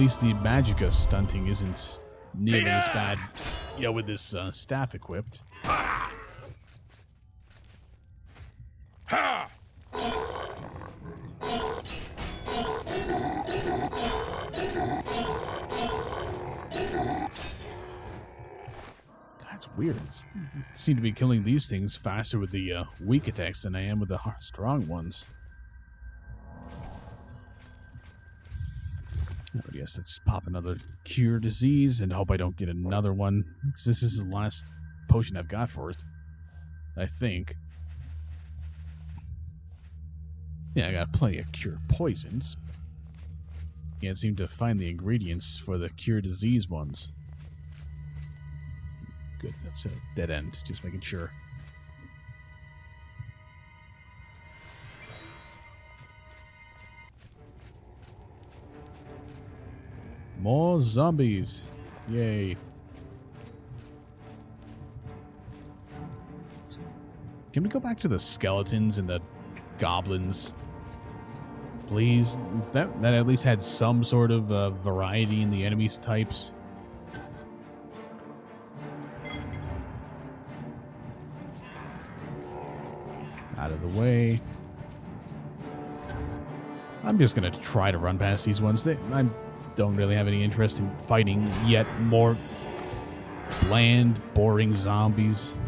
least the magicka stunting isn't nearly as bad, yeah, with this staff equipped. That's weird. I seem to be killing these things faster with the weak attacks than I am with the strong ones. But yes, let's pop another cure disease and hope I don't get another one, because this is the last potion I've got for it, I think. Yeah, I got plenty of cure poisons. Can't seem to find the ingredients for the cure disease ones. Good, that's a dead end, just making sure. More zombies. Yay. Can we go back to the skeletons and the goblins? Please? That at least had some sort of variety in the enemies types. Out of the way. I'm just going to try to run past these ones. I don't really have any interest in fighting yet more bland, boring zombies.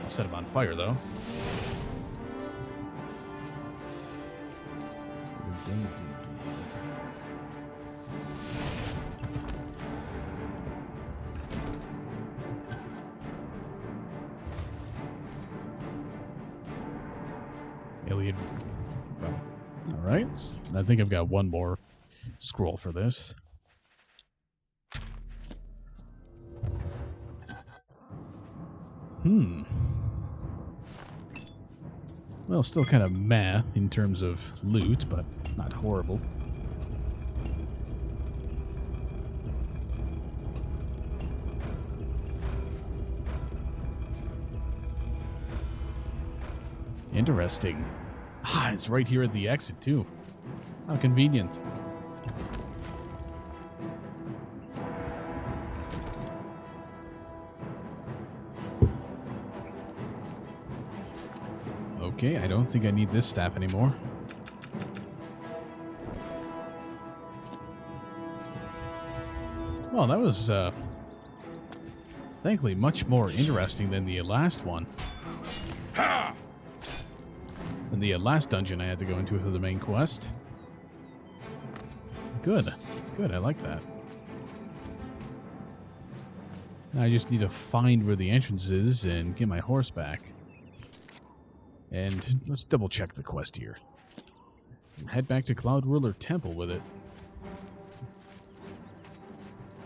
I'll set them on fire, though. Alien. Well, all right. I think I've got one more scroll for this. Well, still kind of meh in terms of loot, but not horrible. Interesting. Ah, it's right here at the exit, too. How convenient. Okay, I don't think I need this staff anymore. Well, that was, thankfully much more interesting than the last one. Than the last dungeon I had to go into for the main quest. Good. Good, I like that. Now I just need to find where the entrance is and get my horse back. And let's double check the quest here. Head back to Cloud Ruler Temple with it.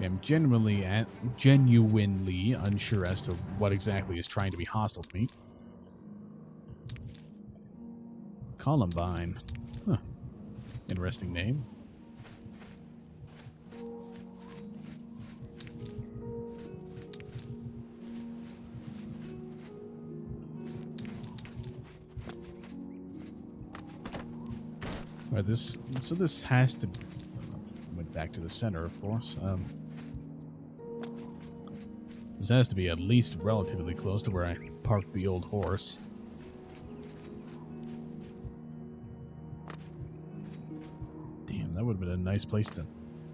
I'm genuinely unsure as to what exactly is trying to be hostile to me. Columbine. Huh. Interesting name. All right, so this has to... Went back to the center, of course. This has to be at least relatively close to where I parked the old horse. Damn, that would have been a nice place to...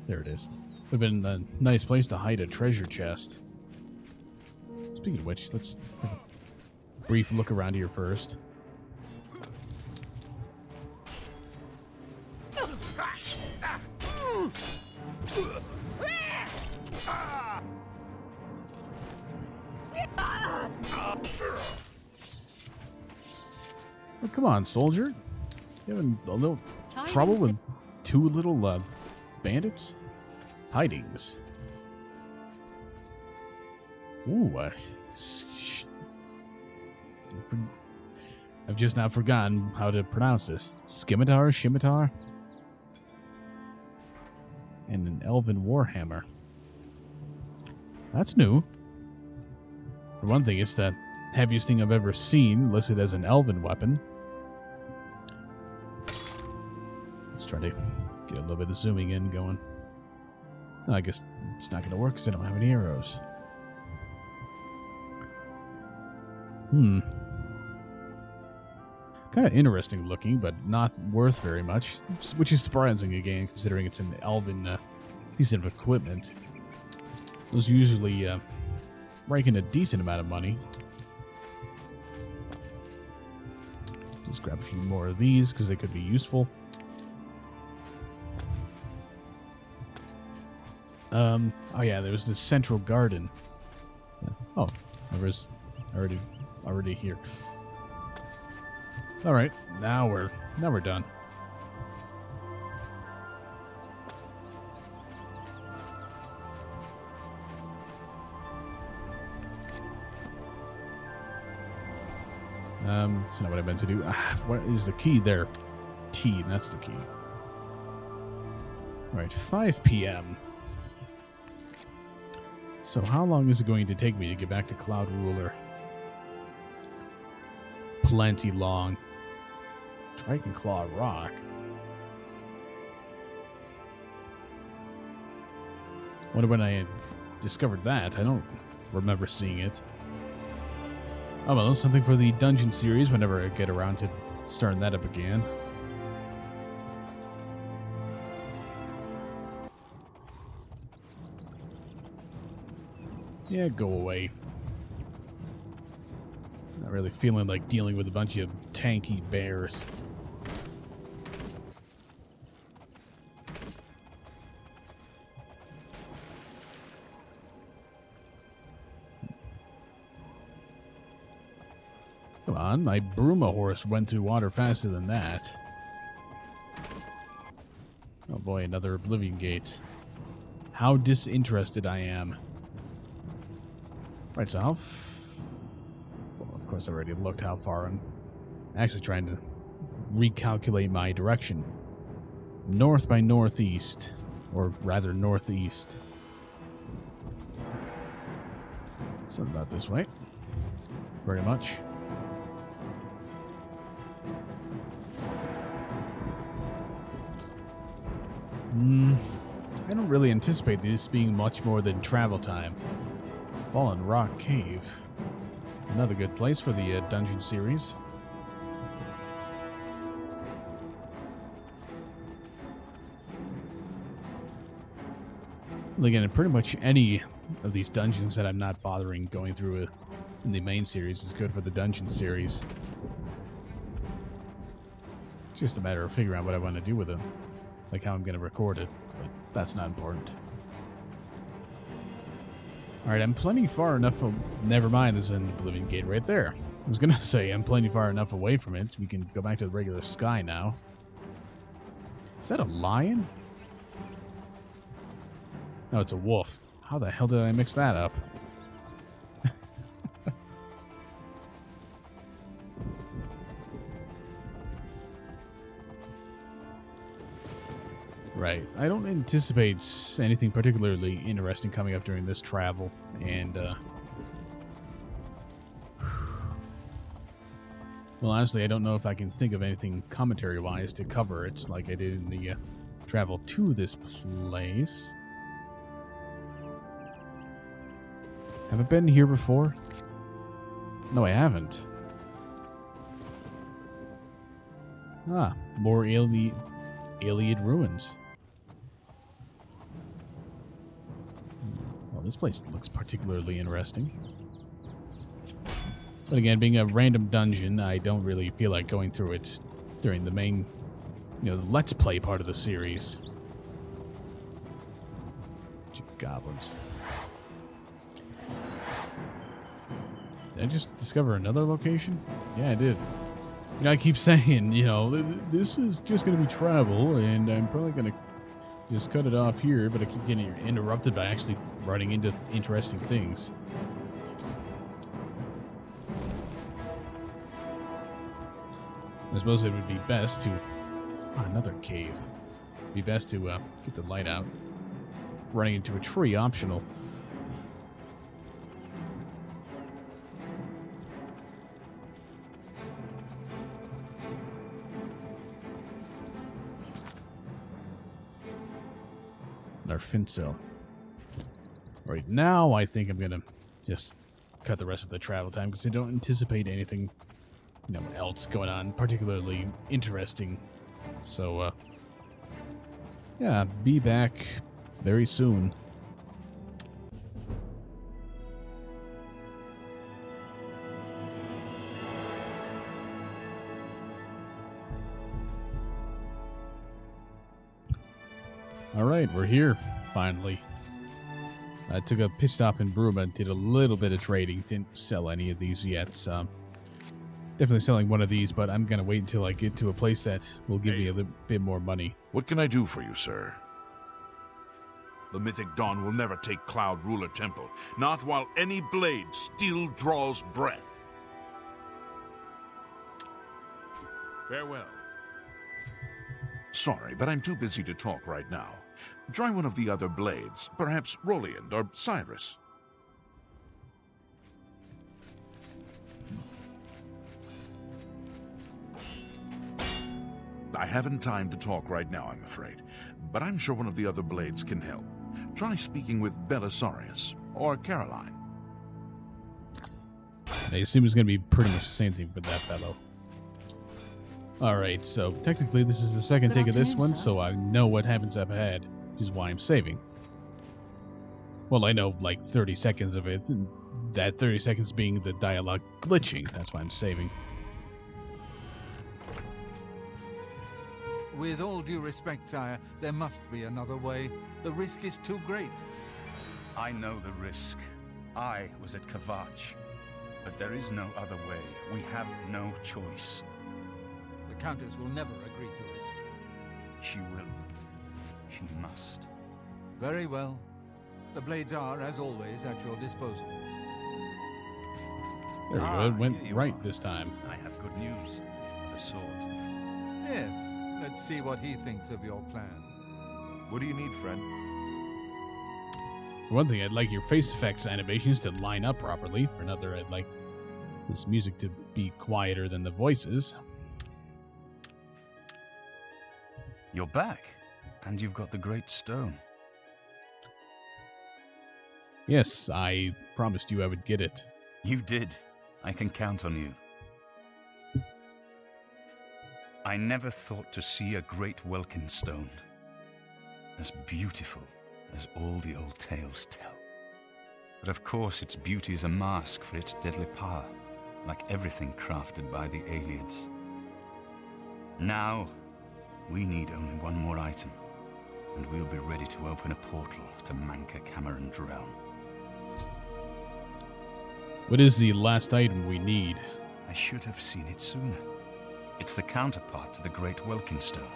There it is. Would have been a nice place to hide a treasure chest. Speaking of which, let's have a brief look around here first. Oh, come on, soldier. You having a little trouble with two little bandits? Hidings. Ooh, I've just now forgotten how to pronounce this. Scimitar? And an elven warhammer. That's new. For one thing, it's the heaviest thing I've ever seen listed as an elven weapon. Trying to get a little bit of zooming in going. I guess it's not going to work because I don't have any arrows. Kind of interesting looking, but not worth very much, which is surprising again, considering it's an elven piece of equipment. Those usually rake in a decent amount of money. Just grab a few more of these because they could be useful. Oh yeah, there was this central garden. Oh, there was already here. All right, now we're done. That's not what I meant to do. What is the key there? T, that's the key. All right, 5 p.m. So how long is it going to take me to get back to Cloud Ruler? Plenty long. Dragon Claw Rock. Wonder when I discovered that. I don't remember seeing it. Oh well, something for the dungeon series whenever I get around to starting that up again. Yeah, go away. Not really feeling like dealing with a bunch of tanky bears. Come on, my Bruma horse went through water faster than that. Oh boy, another Oblivion gate. How disinterested I am. Right, so how... well, of course I already looked how far I'm actually trying to recalculate my direction. North by northeast, or rather northeast. Something about this way. Very much. I don't really anticipate this being much more than travel time. Fallen Rock Cave. Another good place for the dungeon series. Again, pretty much any of these dungeons that I'm not bothering going through in the main series is good for the dungeon series. It's just a matter of figuring out what I want to do with them. Like how I'm going to record it, but that's not important. Alright, I'm plenty far enough... never mind, there's an Oblivion gate right there. I was going to say, I'm plenty far enough away from it. We can go back to the regular sky now. Is that a lion? No, it's a wolf. How the hell did I mix that up? Right. I don't anticipate anything particularly interesting coming up during this travel, and, well, honestly, I don't know if I can think of anything commentary-wise to cover. It's like I did in the travel to this place. Have I been here before? No, I haven't. Ah, more Iliad ruins. Well, this place looks particularly interesting. But again, being a random dungeon, I don't really feel like going through it during the main, the Let's Play part of the series. Goblins. Did I just discover another location? Yeah, I did. I keep saying, this is just going to be travel, and I'm probably going to just cut it off here, but I keep getting interrupted by actually running into interesting things. I suppose it would be best to... another cave. It'd be best to get the light out. Running into a tree, optional. our fin cell. Right now, I think I'm gonna just cut the rest of the travel time because I don't anticipate anything, else going on particularly interesting. So, yeah, be back very soon. Alright, we're here, finally. I took a pit stop in Bruma, did a little bit of trading, didn't sell any of these yet. Definitely selling one of these, but I'm going to wait until I get to a place that will give me a little bit more money. What can I do for you, sir? The Mythic Dawn will never take Cloud Ruler Temple, not while any blade still draws breath. Farewell. Sorry, but I'm too busy to talk right now. Try one of the other blades, perhaps Roliand or Cyrus. I haven't time to talk right now, I'm afraid, but I'm sure one of the other blades can help. Try speaking with Belisarius or Caroline. I assume it's going to be pretty much the same thing for that fellow. Alright, so technically this is the second take of this one, so I know what happens up ahead, which is why I'm saving. Well, I know like 30 seconds of it, and that 30 seconds being the dialogue glitching. That's why I'm saving. With all due respect, sire, there must be another way. The risk is too great. I know the risk. I was at Kvatch. But there is no other way. We have no choice. The Countess will never agree to it. She will. She must. Very well. The blades are, as always, at your disposal. There we go. It went right this time. I have good news of a sort. Yes. Let's see what he thinks of your plan. What do you need, friend? For one thing, I'd like your face effects animations to line up properly. For another, I'd like this music to be quieter than the voices. You're back, and you've got the Great Stone. Yes, I promised you I would get it. You did. I can count on you. I never thought to see a great Welkin stone, as beautiful as all the old tales tell. But of course its beauty is a mask for its deadly power, like everything crafted by the Aelids. Now, we need only one more item, and we'll be ready to open a portal to Manka Cameron's realm. What is the last item we need? I should have seen it sooner. It's the counterpart to the Great Welkin Stone,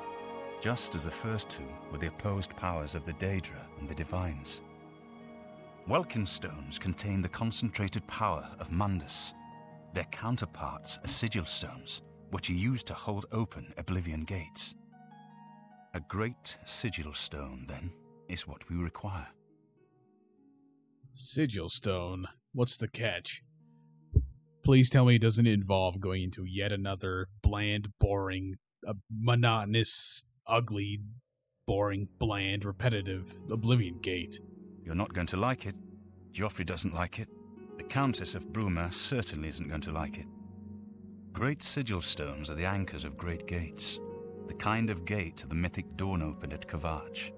just as the first two were the opposed powers of the Daedra and the Divines. Welkin Stones contain the concentrated power of Mundus. Their counterparts are Sigil Stones, which are used to hold open Oblivion gates. A great Sigil Stone, then, is what we require. Sigil Stone? What's the catch? Please tell me it doesn't involve going into yet another bland, boring, monotonous, ugly, boring, bland, repetitive Oblivion gate. You're not going to like it. Joffrey doesn't like it. The Countess of Bruma certainly isn't going to like it. Great Sigil Stones are the anchors of great gates. The kind of gate the Mythic Dawn opened at Kvatch.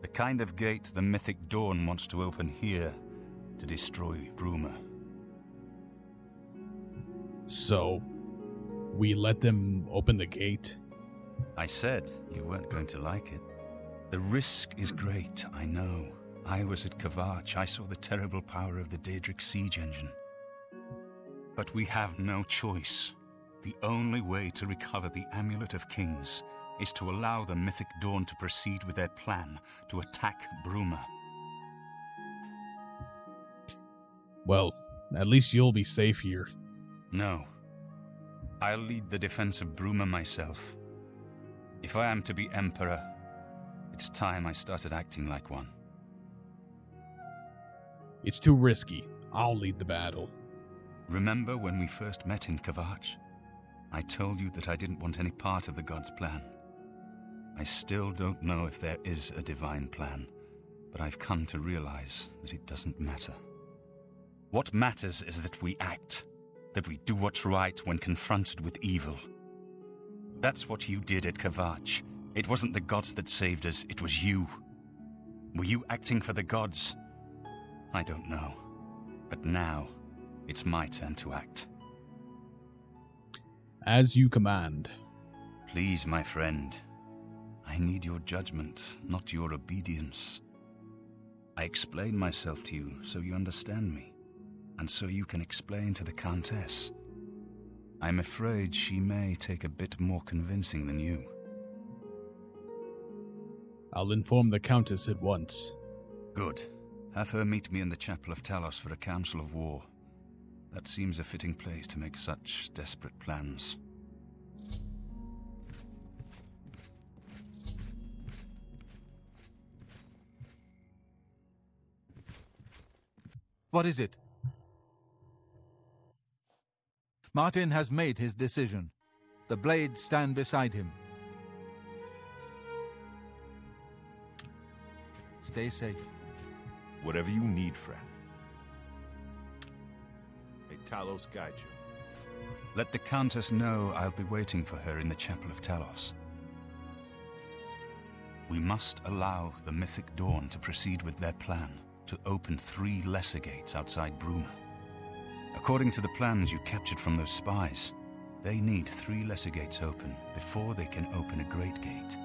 The kind of gate the Mythic Dawn wants to open here to destroy Bruma. So, we let them open the gate? I said you weren't going to like it. The risk is great, I know. I was at Kvatch. I saw the terrible power of the Daedric siege engine. But we have no choice. The only way to recover the Amulet of Kings is to allow the Mythic Dawn to proceed with their plan to attack Bruma. Well, at least you'll be safe here. No. I'll lead the defense of Bruma myself. If I am to be Emperor, it's time I started acting like one. It's too risky. I'll lead the battle. Remember when we first met in Kvatch? I told you that I didn't want any part of the gods' plan. I still don't know if there is a divine plan, but I've come to realize that it doesn't matter. What matters is that we act, that we do what's right when confronted with evil. That's what you did at Kvatch. It wasn't the gods that saved us, it was you. Were you acting for the gods? I don't know. But now, it's my turn to act. As you command. Please, my friend. I need your judgment, not your obedience. I explain myself to you so you understand me, and so you can explain to the Countess. I'm afraid she may take a bit more convincing than you. I'll inform the Countess at once. Good. Have her meet me in the Chapel of Talos for a council of war. That seems a fitting place to make such desperate plans. What is it? Martin has made his decision. The blades stand beside him. Stay safe. Whatever you need, friend. May Talos guide you. Let the Countess know I'll be waiting for her in the Chapel of Talos. We must allow the Mythic Dawn to proceed with their plan to open 3 lesser gates outside Bruma. According to the plans you captured from those spies, they need 3 lesser gates open before they can open a Great Gate.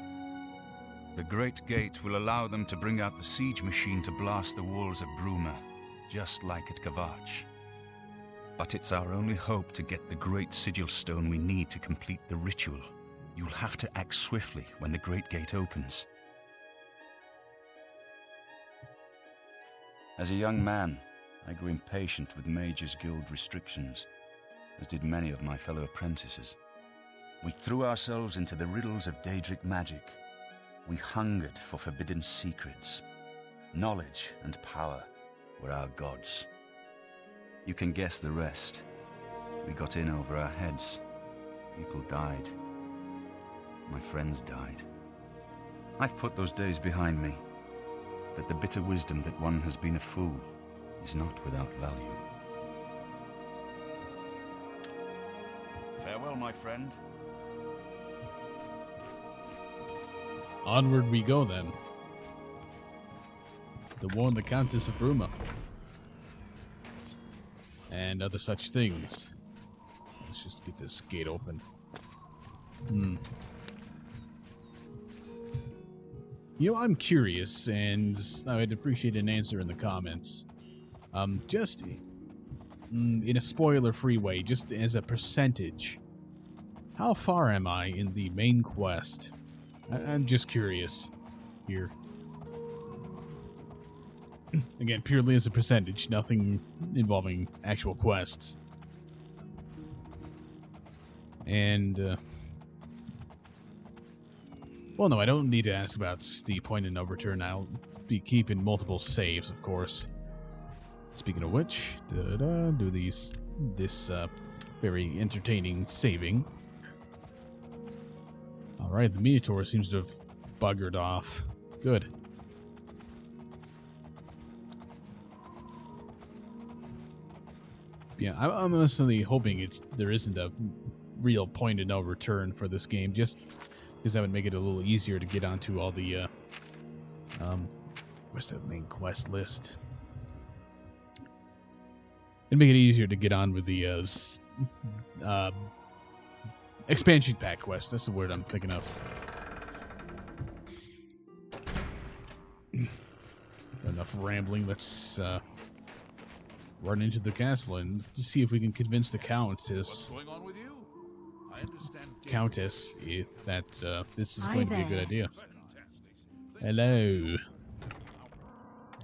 The Great Gate will allow them to bring out the siege machine to blast the walls of Bruma, just like at Kvatch. But it's our only hope to get the great sigil stone we need to complete the ritual. You'll have to act swiftly when the Great Gate opens. As a young man, I grew impatient with Mages Guild restrictions, as did many of my fellow apprentices. We threw ourselves into the riddles of Daedric magic. We hungered for forbidden secrets. Knowledge and power were our gods. You can guess the rest. We got in over our heads. People died. My friends died. I've put those days behind me. But the bitter wisdom that one has been a fool is not without value. Farewell, my friend. Onward we go, then. To warn the Countess of Bruma. And other such things. Let's just get this gate open. You know, I'm curious, and I'd appreciate an answer in the comments. Just in a spoiler-free way, just as a percentage, how far am I in the main quest? I'm just curious here. Again, purely as a percentage, nothing involving actual quests. And, well, no, I don't need to ask about the point of no return. I'll be keeping multiple saves, of course. Speaking of which, do this very entertaining saving. Alright, the Minotaur seems to have buggered off. Good. Yeah, I'm honestly hoping there isn't a real point of no return for this game, just because that would make it a little easier to get onto all the where's the main quest list? It'd make it easier to get on with the expansion pack quest. That's the word I'm thinking of. Enough rambling. Let's run into the castle and see if we can convince the Countess. What's going on with you? I understand. Countess, that this is going to be a good idea. Fantastic. Hello.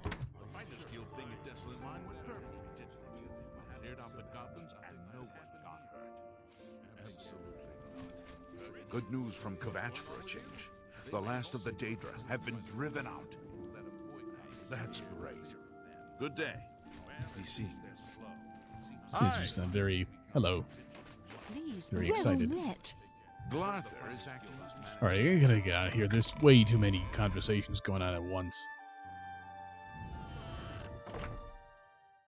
The finest guild thing at Desolate Mine went perfectly, didn't it? Cleared out the goblins and no one got hurt. Absolutely not. Good news from Kvatch for a change. The last of the Daedra have been driven out. That's great. Good day. Be seeing this. It's just very hello. Please, Very well excited. met. Glarther is acting as All right, I gotta get out of here. There's way too many conversations going on at once.